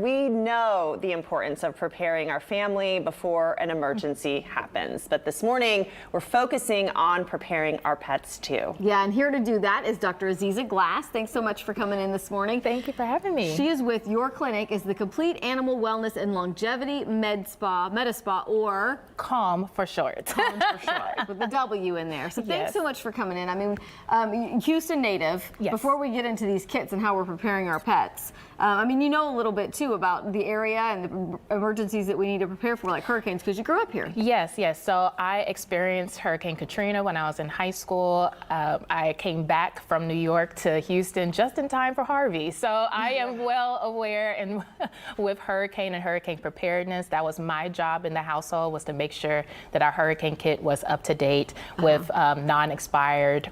we know the importance of preparing our family before an emergency happens. But this morning, we're focusing on preparing our pets too. Yeah, and here to do that is Dr. Aziza Glass. Thanks so much for coming in this morning. Thank you for having me. She is with your clinic, is the Complete Animal Wellness and Longevity Medi Spa, or CALM for short. CALM for short, with the W in there. So thanks Yes. so much for coming in. I mean, Houston native, Yes. before we get into these kits and how we're preparing our pets, I mean, you know a little bit too about the area and the emergencies that we need to prepare for, like hurricanes, because you grew up here. Yes. So I experienced Hurricane Katrina when I was in high school. I came back from New York to Houston just in time for Harvey. So I am well aware and with hurricane and hurricane preparedness. That was my job in the household, was to make sure that our hurricane kit was up to date with non-expired,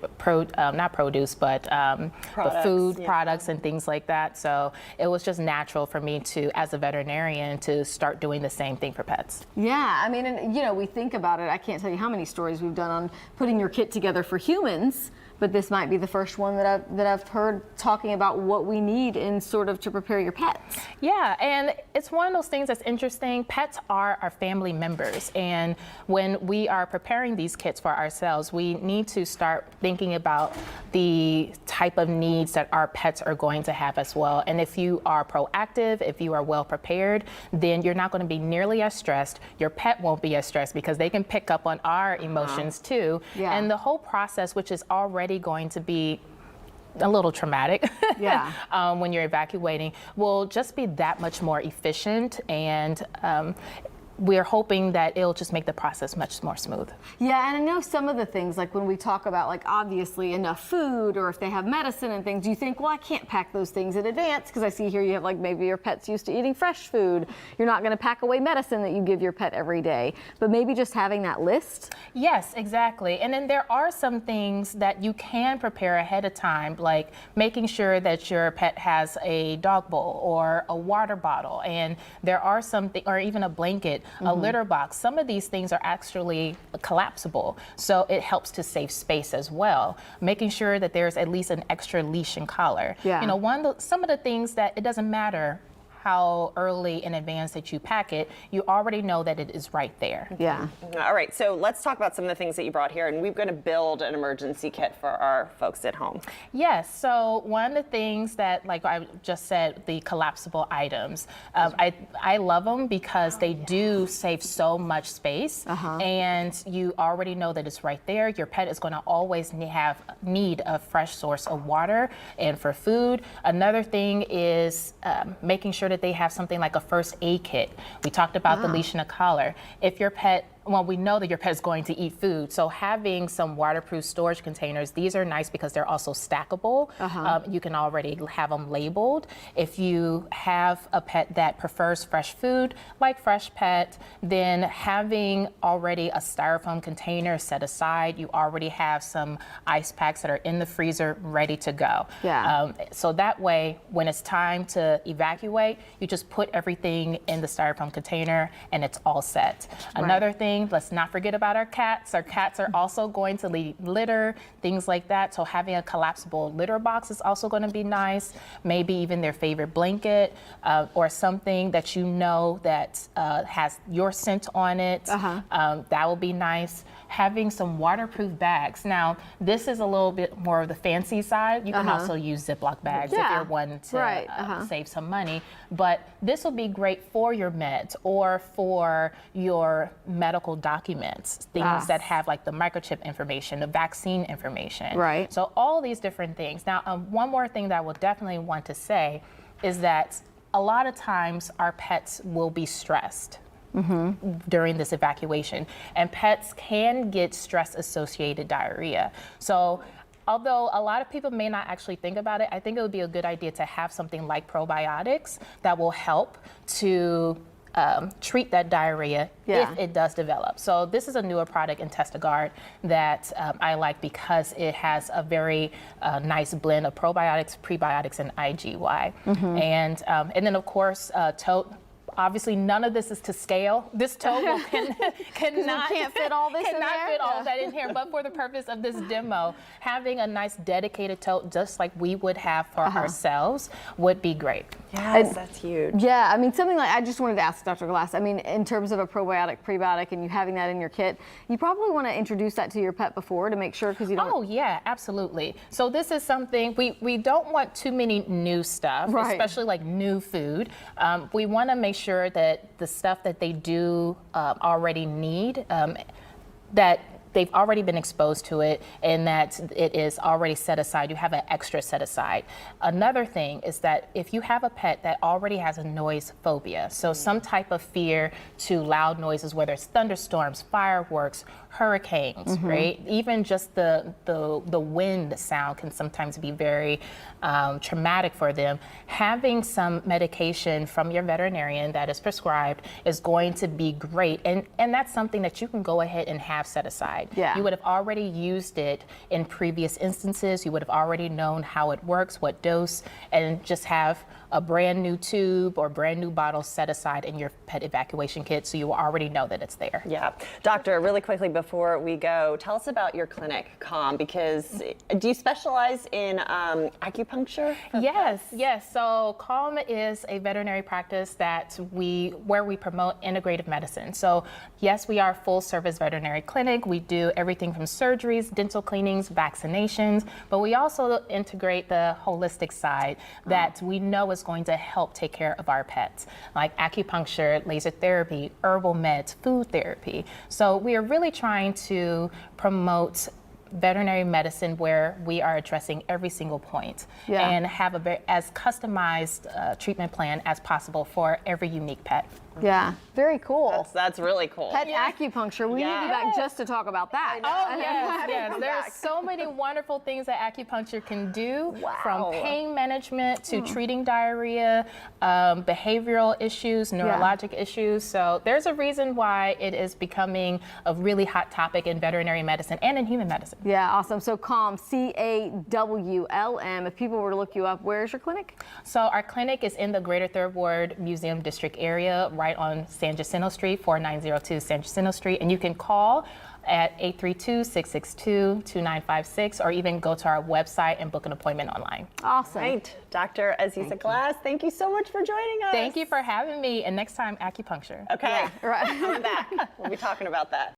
not produce, but the food products and things like that. So it was just natural for me to, as a veterinarian, to start doing the same thing for pets. Yeah, I mean, and you know, we think about it. I can't tell you how many stories we've done on putting your kit together for humans, but this might be the first one that I've heard talking about what we need in sort of to prepare your pets. Yeah, and it's one of those things that's interesting. Pets are our family members, and when we are preparing these kits for ourselves, we need to start thinking about the type of needs that our pets are going to have as well. And if you are proactive, if you are well prepared, then you're not going to be nearly as stressed. Your pet won't be as stressed because they can pick up on our emotions too. Yeah. And the whole process, which is already going to be a little traumatic when you're evacuating, will just be that much more efficient, and we're hoping that it'll just make the process much more smooth. Yeah, and I know some of the things, like when we talk about, like, obviously enough food, or if they have medicine and things, you think, well, I can't pack those things in advance, because I see here you have, like, maybe your pet's used to eating fresh food. You're not going to pack away medicine that you give your pet every day, but maybe just having that list. Yes, exactly. And then there are some things that you can prepare ahead of time, like making sure that your pet has a dog bowl or a water bottle, and there are something, or even a blanket, a litter box. Some of these things are actually collapsible, so it helps to save space as well. Making sure that there's at least an extra leash and collar. Yeah. You know, some of the things that it doesn't matter how early in advance that you pack it, you already know that it is right there. Yeah. All right, so let's talk about some of the things that you brought here, and we're going to build an emergency kit for our folks at home. Yes, so one of the things that, like I just said, the collapsible items, I love them because they do save so much space, and you already know that it's right there. Your pet is going to always need a fresh source of water and for food. Another thing is making sure that they have something like a first aid kit. We talked about the leash and a collar. If your pet, well, we know that your pet is going to eat food, so having some waterproof storage containers, these are nice because they're also stackable. You can already have them labeled. If you have a pet that prefers fresh food, like Fresh Pet, then having already a styrofoam container set aside, you already have some ice packs that are in the freezer ready to go. Yeah. So that way, when it's time to evacuate, you just put everything in the styrofoam container and it's all set. Another thing, let's not forget about our cats. Our cats are also going to leave litter, things like that. So having a collapsible litter box is also going to be nice. Maybe even their favorite blanket or something that you know that has your scent on it. That will be nice. Having some waterproof bags. Now, this is a little bit more of the fancy side. You can also use Ziploc bags if you're wanting to save some money. But this will be great for your meds or for your medical documents, things that have like the microchip information, the vaccine information. Right. So all these different things. Now, one more thing that I will definitely want to say is that a lot of times our pets will be stressed during this evacuation, and pets can get stress-associated diarrhea. So although a lot of people may not actually think about it, I think it would be a good idea to have something like probiotics that will help to treat that diarrhea if it does develop. So this is a newer product in Testagard that I like because it has a very nice blend of probiotics, prebiotics, and IGY. And then of course, Obviously, none of this is to scale. This tote cannot can't fit all this in cannot there? fit all of that in here. But for the purpose of this demo, having a nice dedicated tote, just like we would have for ourselves, would be great. Yes, that's huge. Yeah, I mean, something like, I just wanted to ask Dr. Glass, I mean, in terms of a probiotic, prebiotic, and you having that in your kit, you probably want to introduce that to your pet before to make sure, because you don't. Oh yeah, absolutely. So this is something, we don't want too many new stuff, Right. especially like new food. We want to make sure that the stuff that they do already need, that they've already been exposed to it and that it is already set aside. You have an extra set aside. Another thing is that if you have a pet that already has a noise phobia, so some type of fear to loud noises, whether it's thunderstorms, fireworks, hurricanes, right? Even just the wind sound can sometimes be very traumatic for them. Having some medication from your veterinarian that is prescribed is going to be great. And that's something that you can go ahead and have set aside. Yeah. You would have already used it in previous instances. You would have already known how it works, what dose, and just have a brand new tube or brand new bottle set aside in your pet evacuation kit so you already know that it's there. Yeah. Doctor, really quickly before we go, tell us about your clinic, Calm, because do you specialize in acupuncture? Yes. So Calm is a veterinary practice where we promote integrative medicine. So yes, we are a full service veterinary clinic. We do everything from surgeries, dental cleanings, vaccinations, but we also integrate the holistic side that we know is going to help take care of our pets, like acupuncture, laser therapy, herbal meds, food therapy. So we are really trying to promote veterinary medicine where we are addressing every single point and have as customized treatment plan as possible for every unique pet. Yeah, very cool. That's really cool. Pet acupuncture, we need you back just to talk about that. Oh, yes. There's so many wonderful things that acupuncture can do, from pain management to treating diarrhea, behavioral issues, neurologic issues. So there's a reason why it is becoming a really hot topic in veterinary medicine and in human medicine. Yeah, awesome. So Calm, CAWLM. If people were to look you up, where's your clinic? So our clinic is in the Greater Third Ward Museum District area, right on San Jacinto Street, 4902 San Jacinto Street. And you can call at 832-662-2956 or even go to our website and book an appointment online. Awesome. Right. Dr. Aziza Glass, thank you so much for joining us. Thank you for having me. And next time, acupuncture. Okay. Right. Coming back. We'll be talking about that.